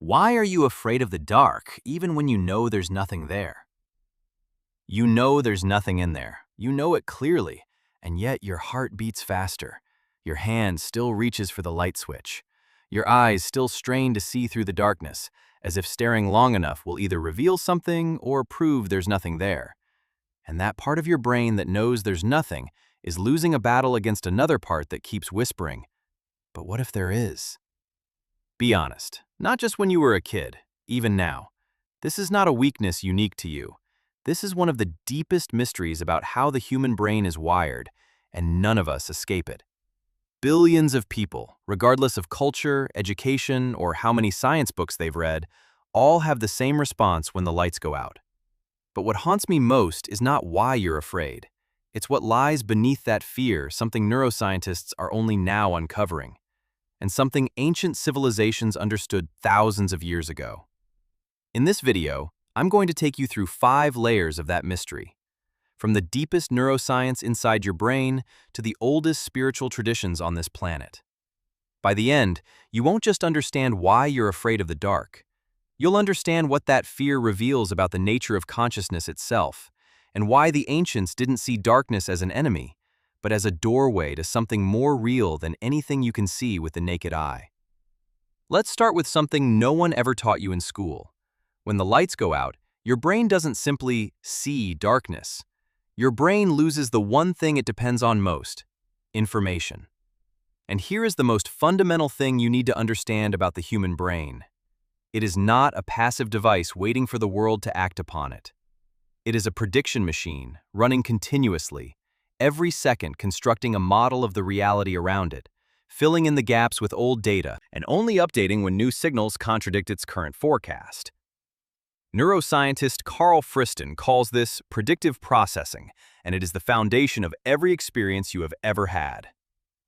Why are you afraid of the dark, even when you know there's nothing there? You know there's nothing in there. You know it clearly, and yet your heart beats faster. Your hand still reaches for the light switch. Your eyes still strain to see through the darkness, as if staring long enough will either reveal something or prove there's nothing there. And that part of your brain that knows there's nothing is losing a battle against another part that keeps whispering, "But what if there is?" Be honest, not just when you were a kid, even now. This is not a weakness unique to you. This is one of the deepest mysteries about how the human brain is wired, and none of us escape it. Billions of people, regardless of culture, education, or how many science books they've read, all have the same response when the lights go out. But what haunts me most is not why you're afraid. It's what lies beneath that fear, something neuroscientists are only now uncovering, and something ancient civilizations understood thousands of years ago. In this video, I'm going to take you through 5 layers of that mystery, from the deepest neuroscience inside your brain to the oldest spiritual traditions on this planet. By the end, you won't just understand why you're afraid of the dark. You'll understand what that fear reveals about the nature of consciousness itself, and why the ancients didn't see darkness as an enemy, but as a doorway to something more real than anything you can see with the naked eye. Let's start with something no one ever taught you in school. When the lights go out, your brain doesn't simply see darkness. Your brain loses the one thing it depends on most: information. And here is the most fundamental thing you need to understand about the human brain. It is not a passive device waiting for the world to act upon it. It is a prediction machine, running continuously, every second constructing a model of the reality around it, filling in the gaps with old data, and only updating when new signals contradict its current forecast. Neuroscientist Carl Friston calls this predictive processing, and it is the foundation of every experience you have ever had.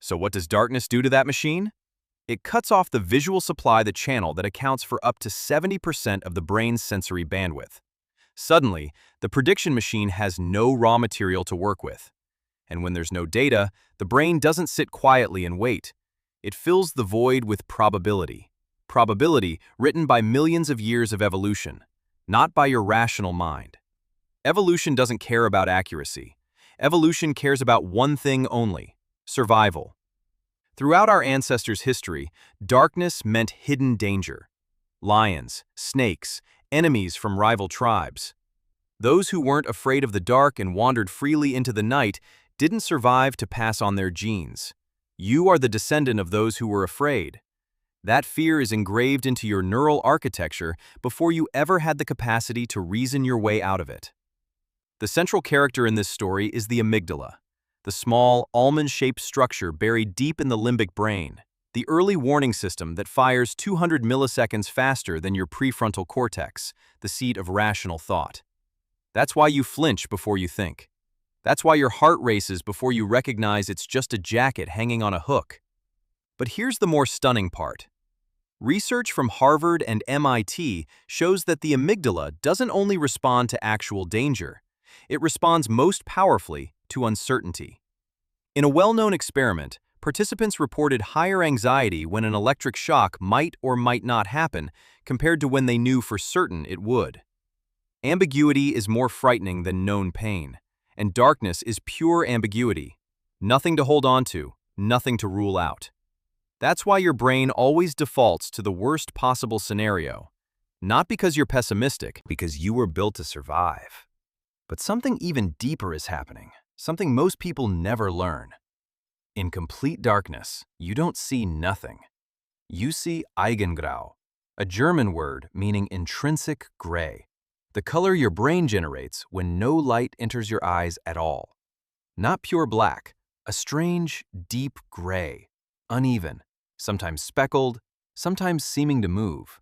So what does darkness do to that machine? It cuts off the visual supply, the channel that accounts for up to 70% of the brain's sensory bandwidth. Suddenly, the prediction machine has no raw material to work with. And when there's no data, the brain doesn't sit quietly and wait. It fills the void with probability. Probability written by millions of years of evolution, not by your rational mind. Evolution doesn't care about accuracy. Evolution cares about one thing only: survival. Throughout our ancestors' history, darkness meant hidden danger. Lions, snakes, enemies from rival tribes. Those who weren't afraid of the dark and wandered freely into the night didn't survive to pass on their genes. You are the descendant of those who were afraid. That fear is engraved into your neural architecture before you ever had the capacity to reason your way out of it. The central character in this story is the amygdala, the small, almond-shaped structure buried deep in the limbic brain, the early warning system that fires 200 milliseconds faster than your prefrontal cortex, the seat of rational thought. That's why you flinch before you think. That's why your heart races before you recognize it's just a jacket hanging on a hook. But here's the more stunning part. Research from Harvard and MIT shows that the amygdala doesn't only respond to actual danger, it responds most powerfully to uncertainty. In a well-known experiment, participants reported higher anxiety when an electric shock might or might not happen compared to when they knew for certain it would. Ambiguity is more frightening than known pain, and darkness is pure ambiguity. Nothing to hold on to, nothing to rule out. That's why your brain always defaults to the worst possible scenario. Not because you're pessimistic, because you were built to survive. But something even deeper is happening, something most people never learn. In complete darkness, you don't see nothing. You see Eigengrau, a German word meaning intrinsic gray, the color your brain generates when no light enters your eyes at all. Not pure black, a strange, deep gray, uneven, sometimes speckled, sometimes seeming to move.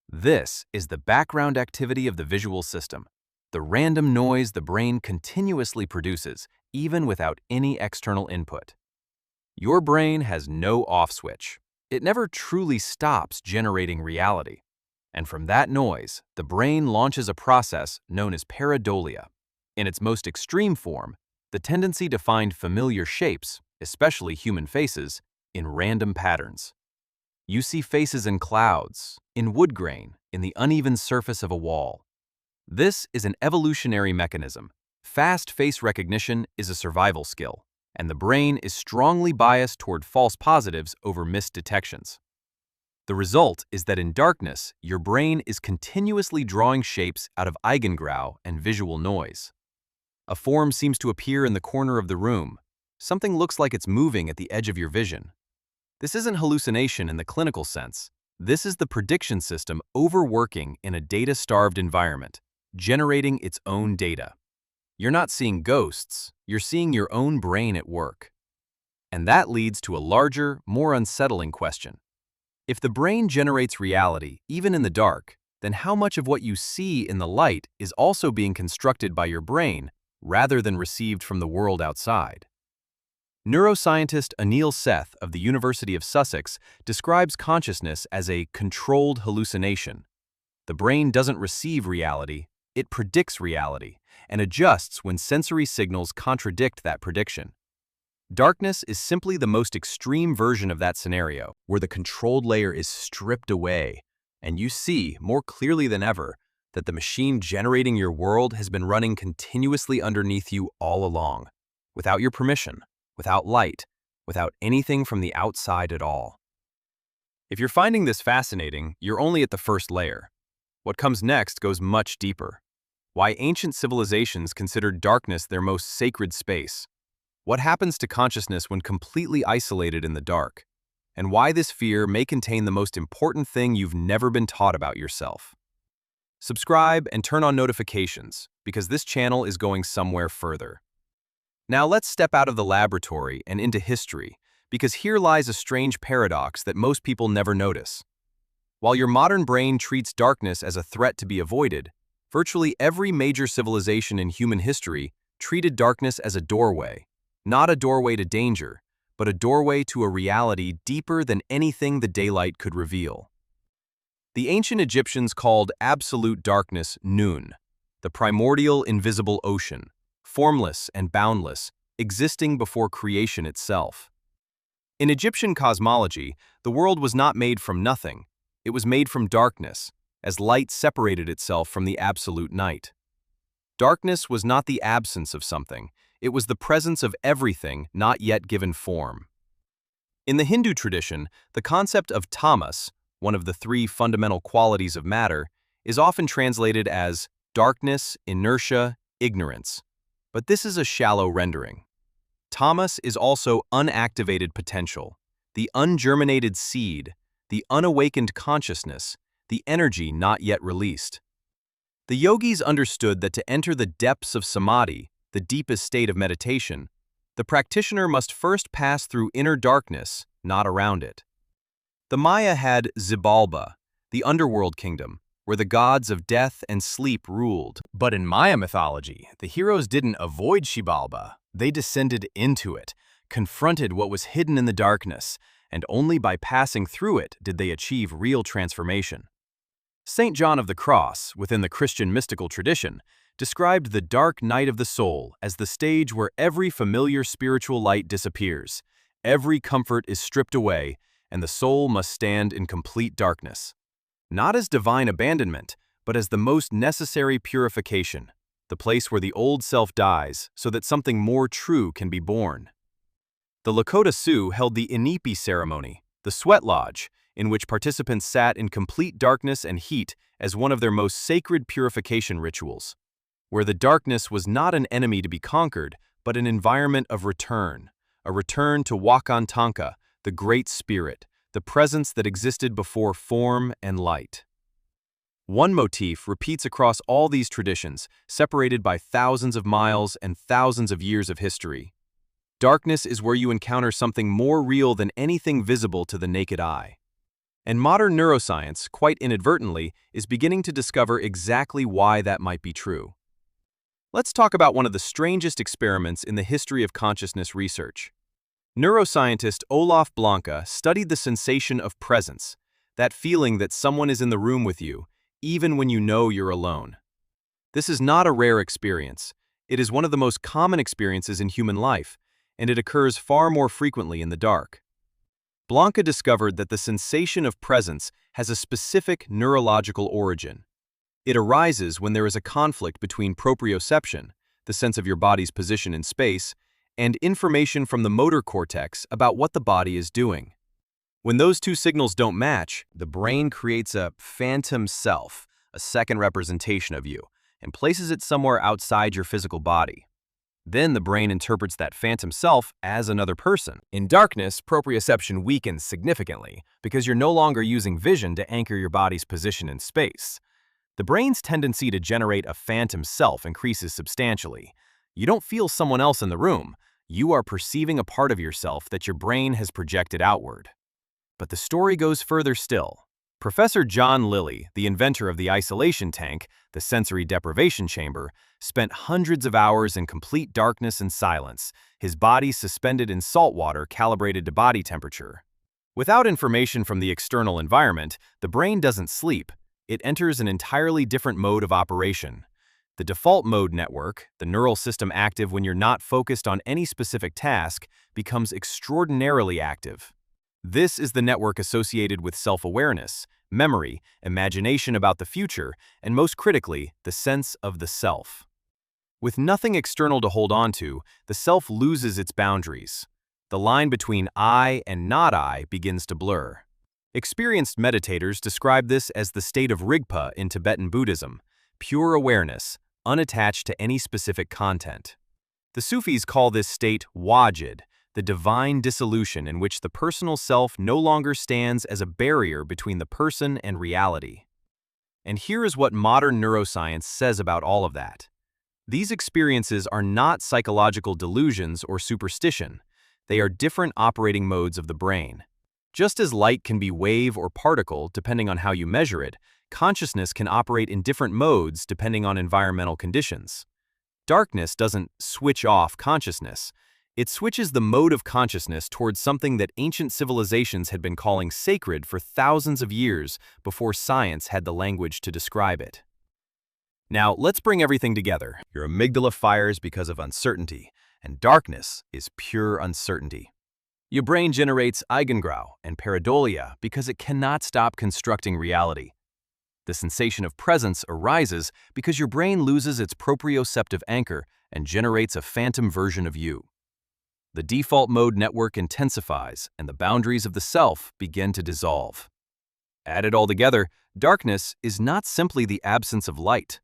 This is the background activity of the visual system, the random noise the brain continuously produces, even without any external input. Your brain has no off switch. It never truly stops generating reality. And from that noise, the brain launches a process known as pareidolia. In its most extreme form, the tendency to find familiar shapes, especially human faces, in random patterns. You see faces in clouds, in wood grain, in the uneven surface of a wall. This is an evolutionary mechanism. Fast face recognition is a survival skill, and the brain is strongly biased toward false positives over missed detections. The result is that in darkness, your brain is continuously drawing shapes out of eigengrau and visual noise. A form seems to appear in the corner of the room. Something looks like it's moving at the edge of your vision. This isn't hallucination in the clinical sense. This is the prediction system overworking in a data-starved environment, generating its own data. You're not seeing ghosts, you're seeing your own brain at work. And that leads to a larger, more unsettling question. If the brain generates reality, even in the dark, then how much of what you see in the light is also being constructed by your brain rather than received from the world outside? Neuroscientist Anil Seth of the University of Sussex describes consciousness as a controlled hallucination. The brain doesn't receive reality, it predicts reality, and adjusts when sensory signals contradict that prediction. Darkness is simply the most extreme version of that scenario, where the controlled layer is stripped away, and you see, more clearly than ever, that the machine generating your world has been running continuously underneath you all along, without your permission, without light, without anything from the outside at all. If you're finding this fascinating, you're only at the first layer. What comes next goes much deeper. Why ancient civilizations considered darkness their most sacred space. What happens to consciousness when completely isolated in the dark? And why this fear may contain the most important thing you've never been taught about yourself. Subscribe and turn on notifications, because this channel is going somewhere further. Now let's step out of the laboratory and into history, because here lies a strange paradox that most people never notice. While your modern brain treats darkness as a threat to be avoided, virtually every major civilization in human history treated darkness as a doorway. Not a doorway to danger, but a doorway to a reality deeper than anything the daylight could reveal. The ancient Egyptians called absolute darkness Nun, the primordial invisible ocean, formless and boundless, existing before creation itself. In Egyptian cosmology, the world was not made from nothing, it was made from darkness, as light separated itself from the absolute night. Darkness was not the absence of something, it was the presence of everything not yet given form. In the Hindu tradition, the concept of tamas, one of the three fundamental qualities of matter, is often translated as darkness, inertia, ignorance. But this is a shallow rendering. Tamas is also unactivated potential, the ungerminated seed, the unawakened consciousness, the energy not yet released. The yogis understood that to enter the depths of samadhi, the deepest state of meditation, the practitioner must first pass through inner darkness, not around it. The Maya had Xibalba, the underworld kingdom, where the gods of death and sleep ruled. But in Maya mythology, the heroes didn't avoid Xibalba, they descended into it, confronted what was hidden in the darkness, and only by passing through it did they achieve real transformation. Saint John of the Cross, within the Christian mystical tradition, described the dark night of the soul as the stage where every familiar spiritual light disappears, every comfort is stripped away, and the soul must stand in complete darkness. Not as divine abandonment, but as the most necessary purification, the place where the old self dies so that something more true can be born. The Lakota Sioux held the Inipi ceremony, the sweat lodge, in which participants sat in complete darkness and heat as one of their most sacred purification rituals, where the darkness was not an enemy to be conquered, but an environment of return, a return to Wakan Tanka, the Great Spirit, the presence that existed before form and light. One motif repeats across all these traditions, separated by thousands of miles and thousands of years of history. Darkness is where you encounter something more real than anything visible to the naked eye. And modern neuroscience, quite inadvertently, is beginning to discover exactly why that might be true. Let's talk about one of the strangest experiments in the history of consciousness research. Neuroscientist Olaf Blanca studied the sensation of presence, that feeling that someone is in the room with you, even when you know you're alone. This is not a rare experience. It is one of the most common experiences in human life, and it occurs far more frequently in the dark. Blanca discovered that the sensation of presence has a specific neurological origin. It arises when there is a conflict between proprioception, the sense of your body's position in space, and information from the motor cortex about what the body is doing. When those two signals don't match, the brain creates a phantom self, a second representation of you, and places it somewhere outside your physical body. Then the brain interprets that phantom self as another person. In darkness, proprioception weakens significantly because you're no longer using vision to anchor your body's position in space. The brain's tendency to generate a phantom self increases substantially. You don't feel someone else in the room. You are perceiving a part of yourself that your brain has projected outward. But the story goes further still. Professor John Lilly, the inventor of the isolation tank, the sensory deprivation chamber, spent hundreds of hours in complete darkness and silence, his body suspended in salt water calibrated to body temperature. Without information from the external environment, the brain doesn't sleep. It enters an entirely different mode of operation. The default mode network, the neural system active when you're not focused on any specific task, becomes extraordinarily active. This is the network associated with self-awareness, memory, imagination about the future, and most critically, the sense of the self. With nothing external to hold on to, the self loses its boundaries. The line between I and not I begins to blur. Experienced meditators describe this as the state of Rigpa in Tibetan Buddhism, pure awareness, unattached to any specific content. The Sufis call this state wajid, the divine dissolution in which the personal self no longer stands as a barrier between the person and reality. And here is what modern neuroscience says about all of that. These experiences are not psychological delusions or superstition. They are different operating modes of the brain. Just as light can be wave or particle depending on how you measure it, consciousness can operate in different modes depending on environmental conditions. Darkness doesn't switch off consciousness. It switches the mode of consciousness towards something that ancient civilizations had been calling sacred for thousands of years before science had the language to describe it. Now, let's bring everything together. Your amygdala fires because of uncertainty, and darkness is pure uncertainty. Your brain generates Eigengrau and pareidolia because it cannot stop constructing reality. The sensation of presence arises because your brain loses its proprioceptive anchor and generates a phantom version of you. The default mode network intensifies, and the boundaries of the self begin to dissolve. Add it all together, darkness is not simply the absence of light.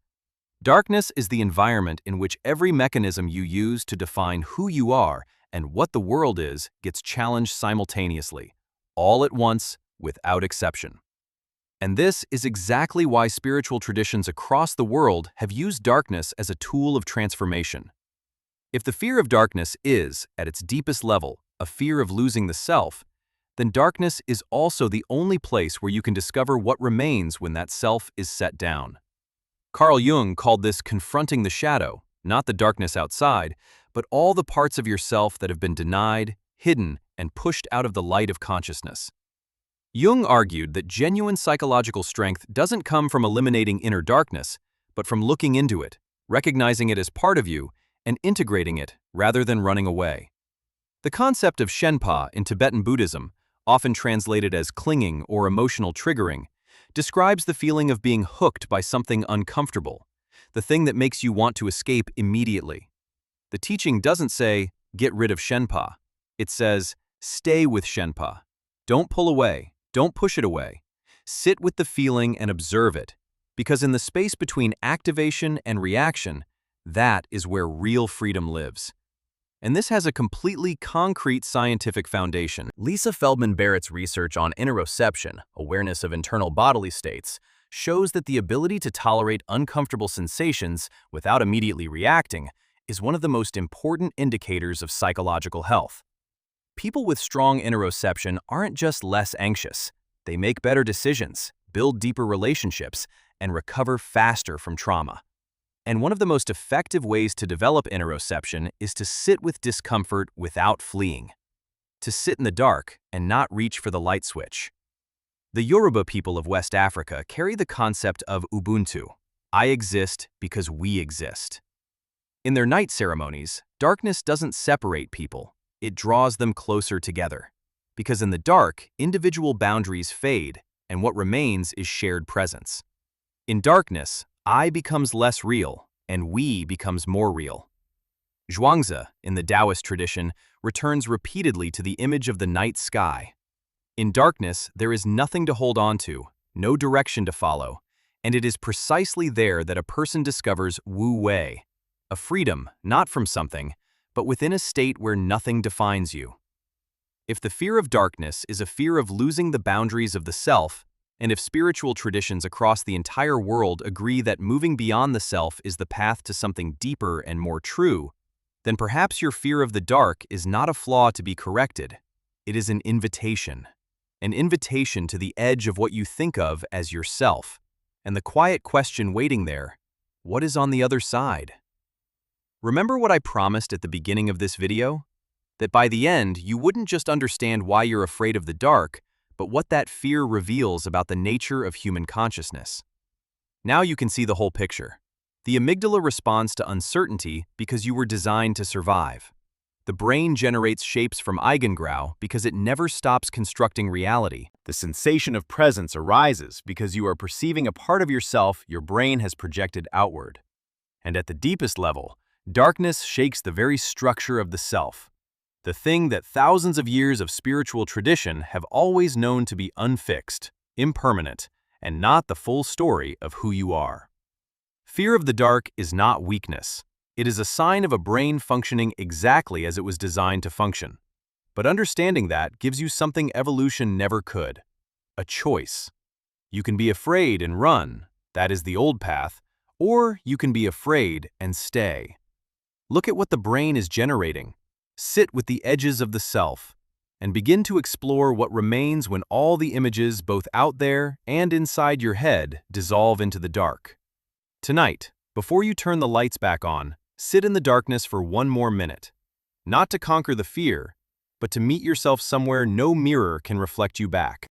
Darkness is the environment in which every mechanism you use to define who you are and what the world is gets challenged simultaneously, all at once, without exception. And this is exactly why spiritual traditions across the world have used darkness as a tool of transformation. If the fear of darkness is, at its deepest level, a fear of losing the self, then darkness is also the only place where you can discover what remains when that self is set down. Carl Jung called this confronting the shadow, not the darkness outside, but all the parts of yourself that have been denied, hidden, and pushed out of the light of consciousness. Jung argued that genuine psychological strength doesn't come from eliminating inner darkness, but from looking into it, recognizing it as part of you, and integrating it rather than running away. The concept of Shenpa in Tibetan Buddhism, often translated as clinging or emotional triggering, describes the feeling of being hooked by something uncomfortable, the thing that makes you want to escape immediately. The teaching doesn't say, get rid of Shenpa. It says, stay with Shenpa. Don't pull away. Don't push it away. Sit with the feeling and observe it, because in the space between activation and reaction, that is where real freedom lives. And this has a completely concrete scientific foundation. Lisa Feldman Barrett's research on interoception, awareness of internal bodily states, shows that the ability to tolerate uncomfortable sensations without immediately reacting is one of the most important indicators of psychological health. People with strong interoception aren't just less anxious. They make better decisions, build deeper relationships, and recover faster from trauma. And one of the most effective ways to develop interoception is to sit with discomfort without fleeing. To sit in the dark and not reach for the light switch. The Yoruba people of West Africa carry the concept of Ubuntu. I exist because we exist. In their night ceremonies, darkness doesn't separate people. It draws them closer together. Because in the dark, individual boundaries fade, and what remains is shared presence. In darkness, I becomes less real, and we becomes more real. Zhuangzi, in the Taoist tradition, returns repeatedly to the image of the night sky. In darkness, there is nothing to hold on to, no direction to follow, and it is precisely there that a person discovers Wu Wei, a freedom not from something, but within a state where nothing defines you. If the fear of darkness is a fear of losing the boundaries of the self, and if spiritual traditions across the entire world agree that moving beyond the self is the path to something deeper and more true, then perhaps your fear of the dark is not a flaw to be corrected. It is an invitation to the edge of what you think of as yourself, and the quiet question waiting there, what is on the other side? Remember what I promised at the beginning of this video? That by the end, you wouldn't just understand why you're afraid of the dark, but what that fear reveals about the nature of human consciousness. Now you can see the whole picture. The amygdala responds to uncertainty because you were designed to survive. The brain generates shapes from Eigengrau because it never stops constructing reality. The sensation of presence arises because you are perceiving a part of yourself your brain has projected outward. And at the deepest level, darkness shakes the very structure of the self, the thing that thousands of years of spiritual tradition have always known to be unfixed, impermanent, and not the full story of who you are. Fear of the dark is not weakness. It is a sign of a brain functioning exactly as it was designed to function. But understanding that gives you something evolution never could: a choice. You can be afraid and run, that is the old path, or you can be afraid and stay. Look at what the brain is generating. Sit with the edges of the self, and begin to explore what remains when all the images both out there and inside your head dissolve into the dark. Tonight, before you turn the lights back on, sit in the darkness for one more minute. Not to conquer the fear, but to meet yourself somewhere no mirror can reflect you back.